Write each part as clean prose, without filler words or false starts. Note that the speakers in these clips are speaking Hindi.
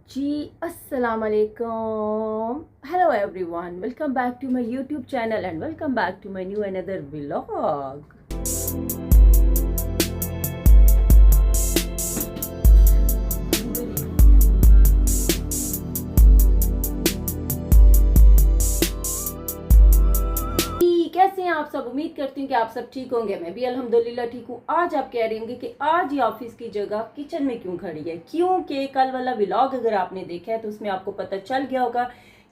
जी अस्सलाम वालेकुम, hello everyone, welcome back to my YouTube channel and welcome back to my new another vlog. कैसे हैं आप सब? उम्मीद करती हूँ कि आप सब ठीक होंगे। मैं भी अल्हम्दुलिल्लाह ठीक हूँ। आज आप कह रहे होंगे कि आज ही ऑफिस की जगह किचन में क्यों खड़ी है? क्योंकि कल वाला व्लॉग अगर आपने देखा है तो उसमें आपको पता चल गया होगा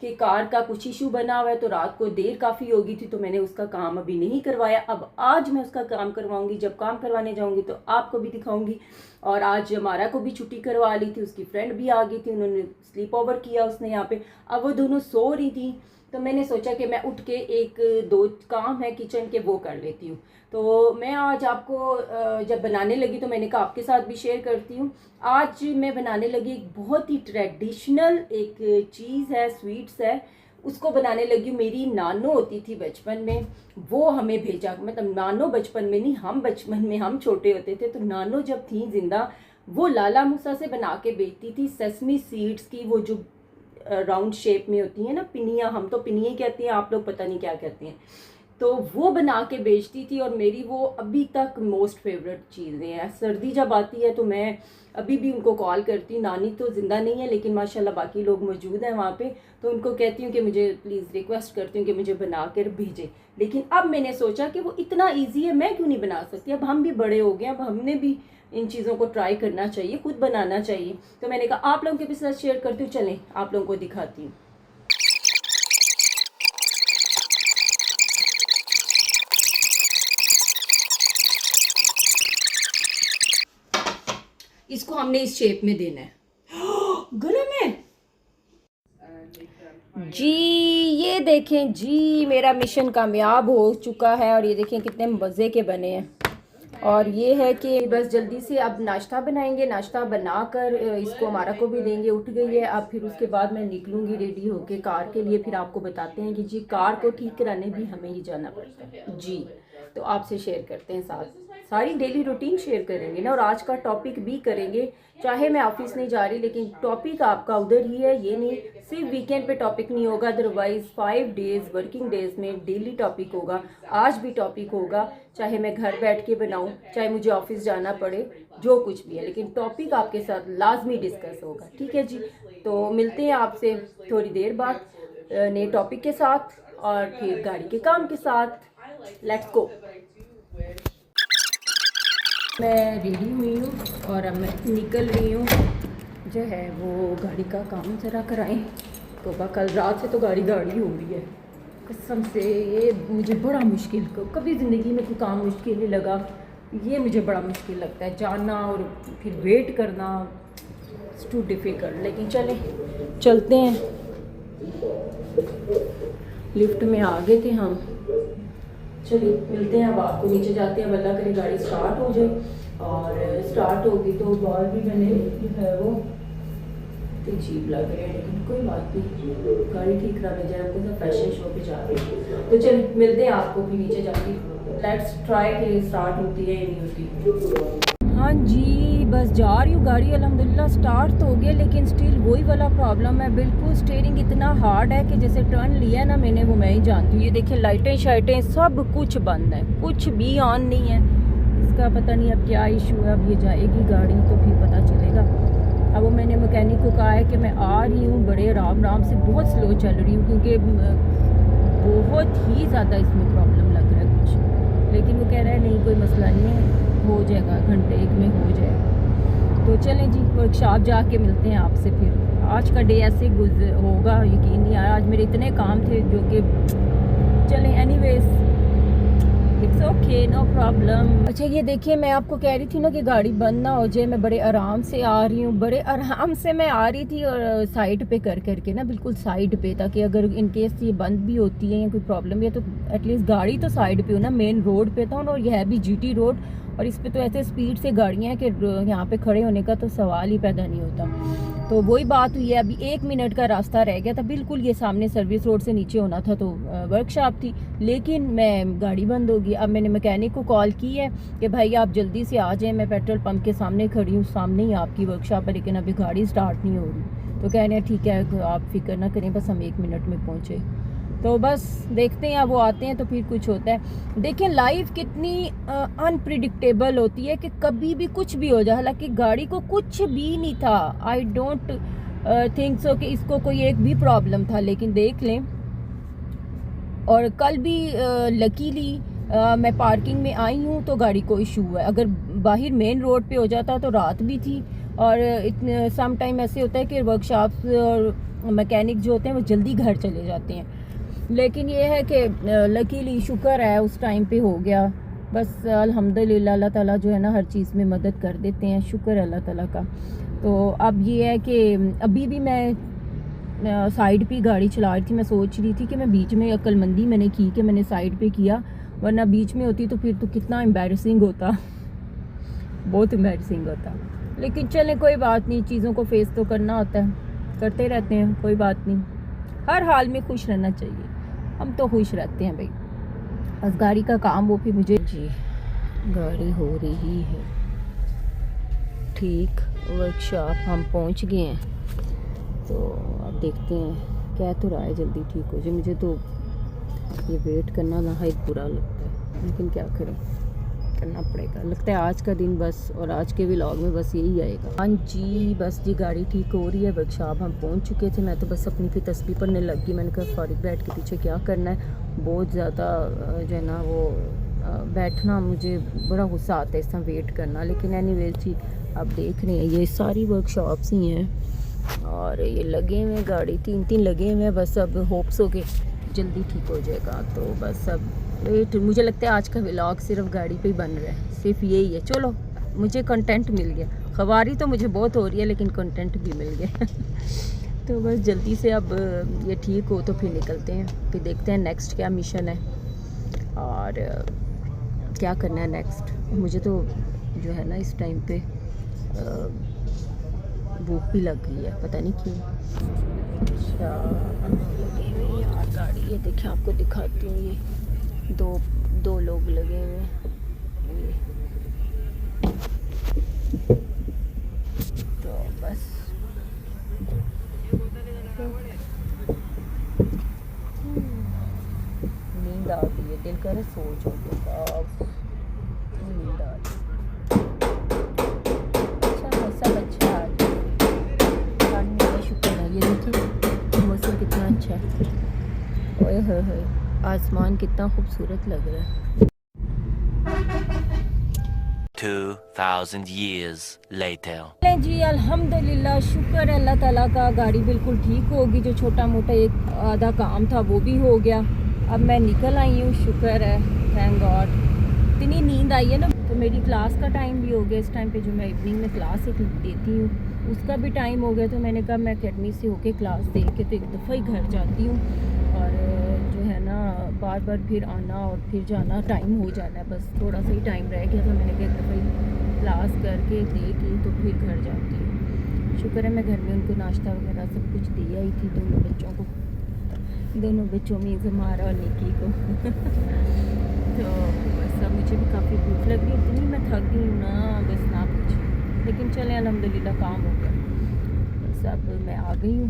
कि कार का कुछ इशू बना हुआ है, तो रात को देर काफ़ी होगी थी, तो मैंने उसका काम अभी नहीं करवाया। अब आज मैं उसका काम करवाऊंगी। जब काम करवाने जाऊंगी तो आपको भी दिखाऊंगी। और आज हमारा को भी छुट्टी करवा ली थी, उसकी फ्रेंड भी आ गई थी, उन्होंने स्लीप ओवर किया उसने यहाँ पे। अब वो दोनों सो रही थी, तो मैंने सोचा कि मैं उठ के एक दो काम है किचन के वो कर लेती हूँ। तो मैं आज आपको जब बनाने लगी तो मैंने कहा आपके साथ भी शेयर करती हूँ। आज मैं बनाने लगी एक बहुत ही ट्रेडिशनल एक चीज़ है, स्वीट्स है, उसको बनाने लगी हूँ। मेरी नानो होती थी बचपन में, वो हमें भेजा, मतलब नानो बचपन में नहीं, हम बचपन में, हम छोटे होते थे तो नानो जब थी जिंदा वो लाला मूसा से बना के बेचती थी सेसमी सीड्स की, वो जो राउंड शेप में होती है ना, पिनिया, हम तो पिनिया कहते हैं, आप लोग पता नहीं क्या कहते हैं। तो वो बना के बेचती थी और मेरी वो अभी तक मोस्ट फेवरेट चीज़ें हैं। सर्दी जब आती है तो मैं अभी भी उनको कॉल करती हूँ। नानी तो ज़िंदा नहीं है लेकिन माशाल्लाह बाकी लोग मौजूद हैं वहाँ पे, तो उनको कहती हूँ कि मुझे प्लीज़ रिक्वेस्ट करती हूँ कि मुझे बना कर भेजें। लेकिन अब मैंने सोचा कि वो इतना ईजी है, मैं क्यों नहीं बना सकती? अब हम भी बड़े हो गए, अब हमने भी इन चीज़ों को ट्राई करना चाहिए, खुद बनाना चाहिए। तो मैंने कहा आप लोगों के भी साथ शेयर करती हूँ, चलें आप लोगों को दिखाती हूँ। इसको हमने इस शेप में देना है। गरम है जी। ये देखें जी, मेरा मिशन कामयाब हो चुका है और ये देखें कितने मज़े के बने हैं। और ये है कि बस जल्दी से अब नाश्ता बनाएंगे, नाश्ता बनाकर इसको हमारा को भी देंगे। उठ गई है अब, फिर उसके बाद मैं निकलूंगी रेडी होके कार के लिए। फिर आपको बताते हैं कि जी कार को ठीक कराने भी हमें ही जाना पड़ता है जी। तो आपसे शेयर करते हैं, साथ सारी डेली रूटीन शेयर करेंगे ना, और आज का टॉपिक भी करेंगे। चाहे मैं ऑफिस नहीं जा रही लेकिन टॉपिक आपका उधर ही है, ये नहीं सिर्फ वीकेंड पे टॉपिक नहीं होगा, अदरवाइज 5 डेज वर्किंग डेज में डेली टॉपिक होगा। आज भी टॉपिक होगा, चाहे मैं घर बैठ के बनाऊं, चाहे मुझे ऑफिस जाना पड़े, जो कुछ भी है, लेकिन टॉपिक आपके साथ लाजमी डिस्कस होगा। ठीक है जी, तो मिलते हैं आपसे थोड़ी देर बाद नए टॉपिक के साथ और फिर गाड़ी के काम के साथ। Let's go. मैं रेडी हुई हूँ और अब मैं निकल रही हूँ, जो है वो गाड़ी का काम ज़रा कराएं। तो कल रात से तो गाड़ी हो रही है कसम से। ये मुझे बड़ा मुश्किल, कभी ज़िंदगी में कोई काम मुश्किल नहीं लगा, ये मुझे बड़ा मुश्किल लगता है, जाना और फिर वेट करना, इट्स टू डिफ़िकल्ट। लेकिन चलते हैं। लिफ्ट में आ गए थे हम, चलिए मिलते हैं। अब आपको नीचे जाते हैं, अल्लाह करे गाड़ी स्टार्ट हो जाए, और स्टार्ट होगी तो बॉल भी मैंने जो है वो अजीब लग रहे हैं, लेकिन कोई बात नहीं, गाड़ी ठीक कराने जाए, आपको सब फैशन शो पे जा रहे हैं। तो चलिए मिलते हैं आपको भी नीचे जाके। लेट्स ट्राई कि स्टार्ट होती है या नहीं होती। हाँ जी, बस जा रही हूँ, गाड़ी अल्हम्दुलिल्लाह स्टार्ट तो हो गया, लेकिन स्टिल वही वाला प्रॉब्लम है। बिल्कुल स्टीयरिंग इतना हार्ड है कि जैसे टर्न लिया ना मैंने, वो मैं ही जानती हूँ। ये देखिए लाइटें शाइटें सब कुछ बंद है, कुछ भी ऑन नहीं है। इसका पता नहीं अब क्या इशू है। अब ये जाएगी गाड़ी तो फिर पता चलेगा। अब वो मैंने मैकेनिक को कहा है कि मैं आ रही हूँ बड़े आराम से, बहुत स्लो चल रही हूँ क्योंकि बहुत ही ज़्यादा इसमें प्रॉब्लम लग रहा है कुछ। लेकिन वो कह रहा है नहीं कोई मसला नहीं है, हो जाएगा, घंटे एक में हो जाएगा। तो चलें जी, वर्कशॉप जाके मिलते हैं आपसे फिर। आज का डे ऐसे होगा, यकीन नहीं आया। आज मेरे इतने काम थे जो कि चलें, anyways it's okay, no problem. अच्छा ये देखिए, मैं आपको कह रही थी ना कि गाड़ी बंद ना हो जाए। मैं बड़े आराम से आ रही हूँ, बड़े आराम से मैं आ रही थी, और साइड पे कर करके ना, बिल्कुल साइड पे, ताकि अगर इन केस ये बंद भी होती है या कोई प्रॉब्लम है तो एटलीस्ट गाड़ी तो साइड पे हो ना। मेन रोड पे था और यह है भी जीटी रोड, और इस पे तो ऐसे स्पीड से गाड़ियाँ हैं कि यहाँ पे खड़े होने का तो सवाल ही पैदा नहीं होता। तो वही बात हुई है, अभी 1 मिनट का रास्ता रह गया था, बिल्कुल ये सामने सर्विस रोड से नीचे होना था, तो वर्कशॉप थी, लेकिन मैं गाड़ी बंद होगी। अब मैंने मैकेनिक को कॉल की है कि भाई आप जल्दी से आ जाएं, मैं पेट्रोल पंप के सामने खड़ी हूँ, सामने ही आपकी वर्कशॉप है, लेकिन अभी गाड़ी स्टार्ट नहीं हो रही। तो कह रहे हैं ठीक है आप फिक्र ना करें, बस हम 1 मिनट में पहुँचे। तो बस देखते हैं, अब वो आते हैं तो फिर कुछ होता है। देखिए लाइफ कितनी अनप्रिडिक्टेबल होती है कि कभी भी कुछ भी हो जाए। हालांकि गाड़ी को कुछ भी नहीं था, आई डोंट थिंक सो कि इसको कोई एक भी प्रॉब्लम था, लेकिन देख लें। और कल भी लकीली मैं पार्किंग में आई हूँ तो गाड़ी को इशू हुआ है। अगर बाहर मेन रोड पे हो जाता तो रात भी थी। और इतने सम टाइम ऐसे होता है कि वर्कशॉप्स और मैकेनिक जो होते हैं वो जल्दी घर चले जाते हैं, लेकिन ये है कि लकीली शुक्र है उस टाइम पे हो गया। बस अल्हम्दुलिल्लाह, अल्लाह ताला जो है ना हर चीज़ में मदद कर देते हैं, शुक्र है अल्लाह ताला का। तो अब ये है कि अभी भी मैं साइड पे गाड़ी चला रही थी। मैं सोच रही थी कि मैं बीच में, अक्लमंदी मैंने की कि मैंने साइड पे किया, वरना बीच में होती तो फिर तो कितना एम्बैरसिंग होता, बहुत एम्बैरसिंग होता। लेकिन चलें कोई बात नहीं, चीज़ों को फेस तो करना होता है, करते रहते हैं, कोई बात नहीं। हर हाल में खुश रहना चाहिए, हम तो खुश रहते हैं भाई। बस गाड़ी का काम वो भी मुझे जी, गाड़ी हो रही है ठीक, वर्कशॉप हम पहुंच गए हैं। तो अब देखते हैं, क्या तो रहा है जल्दी ठीक हो जाए। मुझे तो ये वेट करना ना एक बुरा लगता है, लेकिन क्या करें, करना पड़ेगा। लगता है आज का दिन बस, और आज के व्लॉग में बस यही आएगा। हाँ जी, बस जी गाड़ी ठीक हो रही है, वर्कशॉप हम पहुंच चुके थे। मैं तो बस अपनी फिर तस्बीह पढ़ने लग गई। मैंने कहा फारिग बैठ के पीछे क्या करना है, बहुत ज़्यादा जो है ना वो बैठना मुझे बड़ा गुस्सा आता है इस तरह वेट करना। लेकिन एनीवेज जी आप देख रहे हैं ये सारी वर्कशॉप्स ही हैं और ये लगे हुए हैं, गाड़ी 3-3 लगे हुए हैं। बस अब होप्स हो के जल्दी ठीक हो जाएगा। तो बस अब वेट, मुझे लगता है आज का व्लॉग सिर्फ गाड़ी पे ही बन रहा है, सिर्फ यही है। चलो मुझे कंटेंट मिल गया, खवारी तो मुझे बहुत हो रही है लेकिन कंटेंट भी मिल गया। तो बस जल्दी से अब ये ठीक हो तो फिर निकलते हैं, फिर देखते हैं नेक्स्ट क्या मिशन है और क्या करना है नेक्स्ट। मुझे तो जो है ना इस टाइम पे भूख भी लग गई है, पता नहीं क्यों। अच्छा यार गाड़ी, ये देखिए आपको दिखाती हूँ, ये दो लोग लगे हुए हैं। तो बस नींद आ गई है, दिल करे सो जाओ। नींद आ रही, अच्छा सब अच्छा आ गया, शुक्र है। ये देखिए मौसम कितना अच्छा है, ओए होए आसमान कितना खूबसूरत लग रहा है। 2000 years later. जी अल्हम्दुलिल्लाह, शुक्र है अल्लाह ताला का, गाड़ी बिल्कुल ठीक होगी। जो छोटा मोटा एक आधा काम था वो भी हो गया। अब मैं निकल आई हूँ, शुक्र है, थैंक गॉड। इतनी नींद आई है ना, तो मेरी क्लास का टाइम भी हो गया। इस टाइम पे जो मैं इवनिंग में क्लास एक देती हूँ उसका भी टाइम हो गया। तो मैंने कहा मैं अकेडमी से होके क्लास दे के तो एक दफ़ा ही घर जाती हूँ, और जो है ना बार बार फिर आना और फिर जाना, टाइम हो जाना है। बस थोड़ा सा ही टाइम रह गया, तो मैंने कहा एक दफ़ा ही क्लास करके दे के तो फिर घर जाती हूँ। शुक्र है मैं घर में उनको नाश्ता वगैरह सब कुछ दे आई थी, दोनों बच्चों को, दोनों बच्चों में हमारा और निकी को। तो बस अब मुझे भी काफ़ी भूख लग रही है, इतनी मैं थक गई हूँ ना, बस ना पूछिए। लेकिन चले अल्हम्दुलिल्लाह काम हो गया। बस अब मैं आ गई हूँ,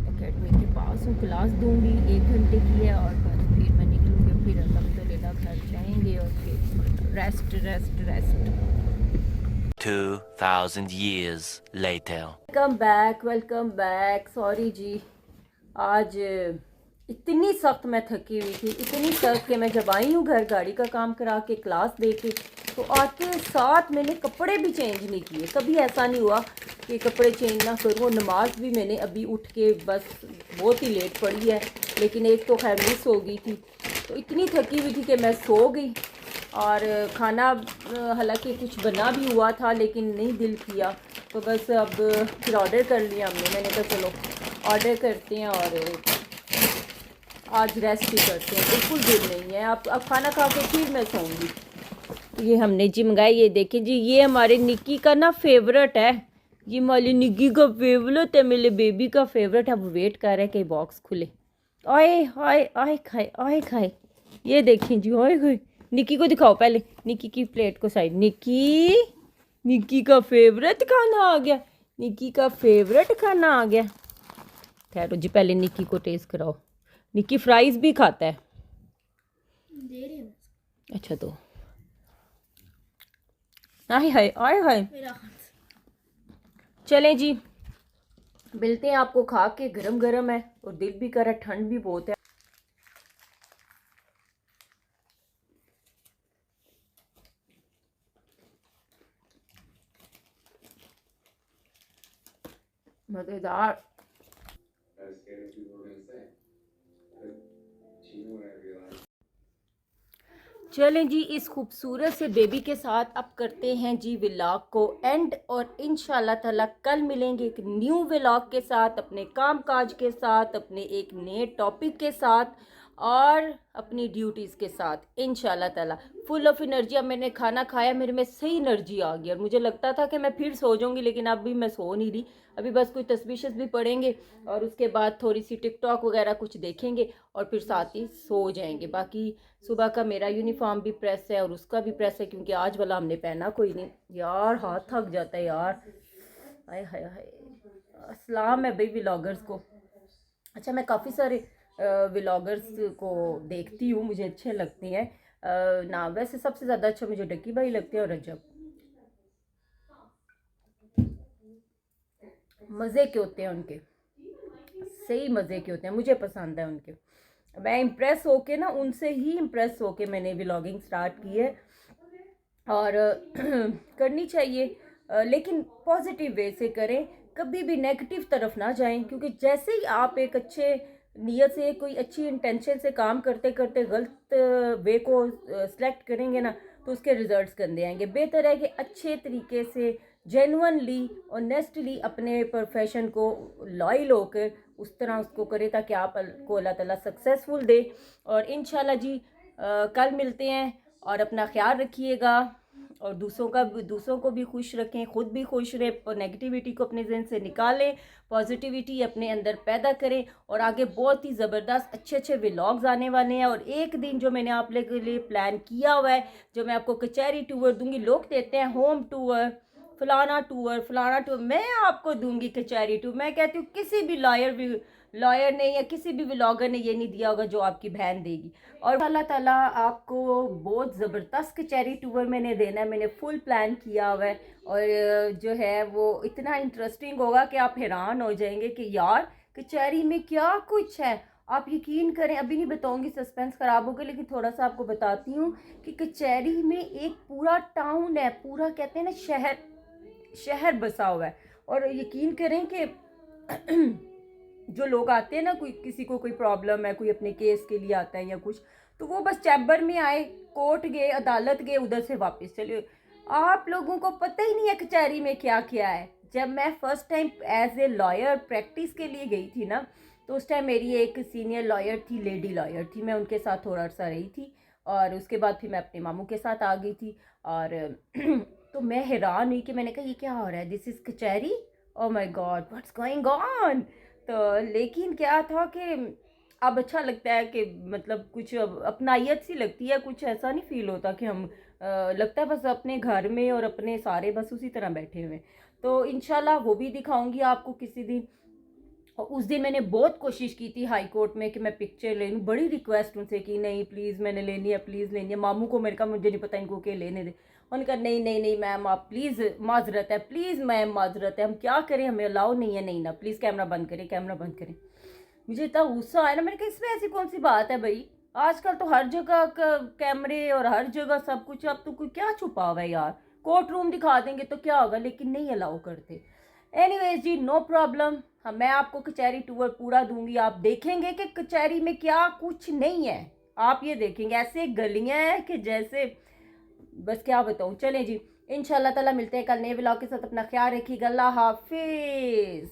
अकेडमी के पास हूँ, क्लास दूँगी 1 घंटे की है, और बस फिर मैं निकलूँगी, फिर अल्हम्दुलिल्लाह घर जाएंगे और फिर rest rest rest. 2000 years later. Welcome back. Sorry जी, आज इतनी सख्त मैं थकी हुई थी, इतनी सख्त कि मैं जब आई हूँ घर गाड़ी का काम करा के क्लास दे के, तो आते साथ मैंने कपड़े भी चेंज नहीं किए। कभी ऐसा नहीं हुआ कि कपड़े चेंज ना करूँ। नमाज भी मैंने अभी उठ के, बस बहुत ही लेट पड़ी है, लेकिन एक तो खैर मिस हो गई थी। तो इतनी थकी हुई थी कि मैं सो गई। और खाना हालांकि कुछ बना भी हुआ था लेकिन नहीं दिल किया, तो बस अब फिर ऑर्डर कर लिया हमने। मैंने कहा चलो ऑर्डर करते हैं और आज रेस्ट ही करते हैं, बिल्कुल दिल नहीं है। अब खाना खा के फिर मैं सोऊंगी। ये हमने जी मंगाई, ये देखें जी, ये हमारे निक्की का ना फेवरेट है, ये हमारी निक्की का फेवरेट है, मेरे बेबी का फेवरेट है। वो वेट कर रहा है कि बॉक्स खुले, आए हाय आए खाए, आए खाए। ये देखें जी, आए खाए। निक्की को दिखाओ पहले, निक्की की प्लेट को साइड। निक्की का फेवरेट खाना आ गया। निक्की का फेवरेट खाना आ गया। ठहरो जी, पहले निक्की को टेस्ट कराओ। निक्की फ्राइज भी खाता है। दे रही हूँ। अच्छा तो आय हाय आय हाय। मेरा हाथ। चलें जी, मिलते हैं आपको खा के। गरम गरम है और दिल भी कर रहा है, ठंड भी बहुत है। मजेदार। चलें जी, इस खूबसूरत से बेबी के साथ अब करते हैं जी व्लॉग को एंड, और इंशाल्लाह ताला कल मिलेंगे एक न्यू व्लॉग के साथ, अपने काम काज के साथ, अपने एक नए टॉपिक के साथ और अपनी ड्यूटीज़ के साथ इंशाल्लाह ताला। Full of energy. अब मैंने खाना खाया, मेरे में सही एनर्जी आ गई और मुझे लगता था कि मैं फिर सो जाऊंगी, लेकिन अब भी मैं सो नहीं रही। अभी बस कोई तस्बीह भी पढ़ेंगे और उसके बाद थोड़ी सी टिकटॉक वगैरह कुछ देखेंगे और फिर साथ ही सो जाएंगे। बाकी सुबह का मेरा यूनिफॉर्म भी प्रेस है और उसका भी प्रेस है, क्योंकि आज वाला हमने पहना कोई नहीं। यार हाथ थक जाता है यार। हाय हाय हाय। अस्सलाम है भाई व्लॉगर्स को। अच्छा, मैं काफ़ी सारे व्लॉगर्स को देखती हूँ, मुझे अच्छे लगते हैं ना। वैसे सबसे ज़्यादा अच्छा मुझे डक्की भाई लगते हैं और रजब। मज़े के होते हैं उनके, सही मज़े के होते हैं, मुझे पसंद है उनके। मैं इम्प्रेस होके ना, उनसे ही इम्प्रेस होके मैंने व्लॉगिंग स्टार्ट की है और करनी चाहिए, लेकिन पॉजिटिव वे से करें, कभी भी नेगेटिव तरफ ना जाएं, क्योंकि जैसे ही आप एक अच्छे नीयत से, कोई अच्छी इंटेंशन से काम करते करते गलत वे को सिलेक्ट करेंगे ना, तो उसके रिजल्ट्स गंदे आएंगे। बेहतर है कि अच्छे तरीके से जेन्युइनली ऑनेस्टली अपने प्रोफेशन को लॉयल होकर उस तरह उसको करें, ताकि आपको अल्लाह ताला सक्सेसफुल दे। और इंशाल्लाह जी कल मिलते हैं और अपना ख्याल रखिएगा और दूसरों को भी खुश रखें, खुद भी खुश रहें, नेगेटिविटी को अपने जहन से निकालें, पॉजिटिविटी अपने अंदर पैदा करें। और आगे बहुत ही ज़बरदस्त अच्छे अच्छे व्लॉग्स आने वाले हैं। और एक दिन जो मैंने आप लोगों के लिए प्लान किया हुआ है, जो मैं आपको कचहरी टूर दूंगी। लोग देते हैं होम टूर, फलाना टूर, मैं आपको दूंगी कचहरी टूर। मैं कहती हूँ किसी भी लॉयर ने या किसी भी व्लॉगर ने ये नहीं दिया होगा जो आपकी बहन देगी। और अल्लाह ताला आपको बहुत ज़बरदस्त कचहरी टूर मैंने देना है, मैंने फुल प्लान किया हुआ है। और जो है वो इतना इंटरेस्टिंग होगा कि आप हैरान हो जाएंगे कि यार कचहरी में क्या कुछ है। आप यकीन करें, अभी नहीं बताऊंगी, सस्पेंस ख़राब होगा, लेकिन थोड़ा सा आपको बताती हूँ कि कचहरी में एक पूरा टाउन है, पूरा कहते हैं ना शहर बसा हुआ है। और यकीन करें कि जो लोग आते हैं ना, कोई किसी को कोई प्रॉब्लम है, कोई अपने केस के लिए आता है या कुछ, तो वो बस चैम्बर में आए, कोर्ट गए, अदालत गए, उधर से वापस चले। आप लोगों को पता ही नहीं है कचहरी में क्या क्या है। जब मैं first time as a lawyer practice के लिए गई थी ना, तो उस टाइम मेरी एक सीनियर लॉयर थी, लेडी लॉयर थी, मैं उनके साथ थोड़ा अर्सा रही थी और उसके बाद फिर मैं अपने मामू के साथ आ गई थी। और तो मैं हैरान हुई कि मैंने कहा ये क्या हो रहा है, दिस इज़ कचहरी, oh my God what's going on. तो लेकिन क्या था कि अब अच्छा लगता है कि मतलब कुछ अपनायत सी लगती है, कुछ ऐसा नहीं फील होता कि हम लगता है बस अपने घर में और अपने सारे बस उसी तरह बैठे हुए। तो इंशाल्लाह वो भी दिखाऊंगी आपको किसी दिन। और उस दिन मैंने बहुत कोशिश की थी हाई कोर्ट में कि मैं पिक्चर ले लूँ, बड़ी रिक्वेस्ट उनसे कि नहीं प्लीज़ मैंने लेनी है, प्लीज़ लेनी है। मामू को मेरे कहा मुझे नहीं पता इनको क्या लेने दे। उन्होंने कहा नहीं नहीं नहीं मैम आप प्लीज़, माजरत है, प्लीज़ मैम माजरत है, हम क्या करें, हमें अलाउ नहीं है, नहीं ना प्लीज़ कैमरा बंद करें, कैमरा बंद करें। मुझे इतना गुस्सा आया ना, मैंने कहा इसमें ऐसी कौन सी बात है भाई, आजकल तो हर जगह कैमरे और हर जगह सब कुछ, अब तो कोई क्या छुपा हुआ है यार। कोर्ट रूम दिखा देंगे तो क्या होगा, लेकिन नहीं अलाउ करते। एनीवेज जी नो प्रॉब्लम, हाँ मैं आपको कचहरी टूर पूरा दूंगी। आप देखेंगे कि कचहरी में क्या कुछ नहीं है, आप ये देखेंगे ऐसे गलियां हैं कि जैसे बस क्या बताऊं। चलें जी, इंशाल्लाह ताला मिलते हैं कल नए व्लॉग के साथ। अपना ख्याल रखिएगा, अल्लाह हाफिज।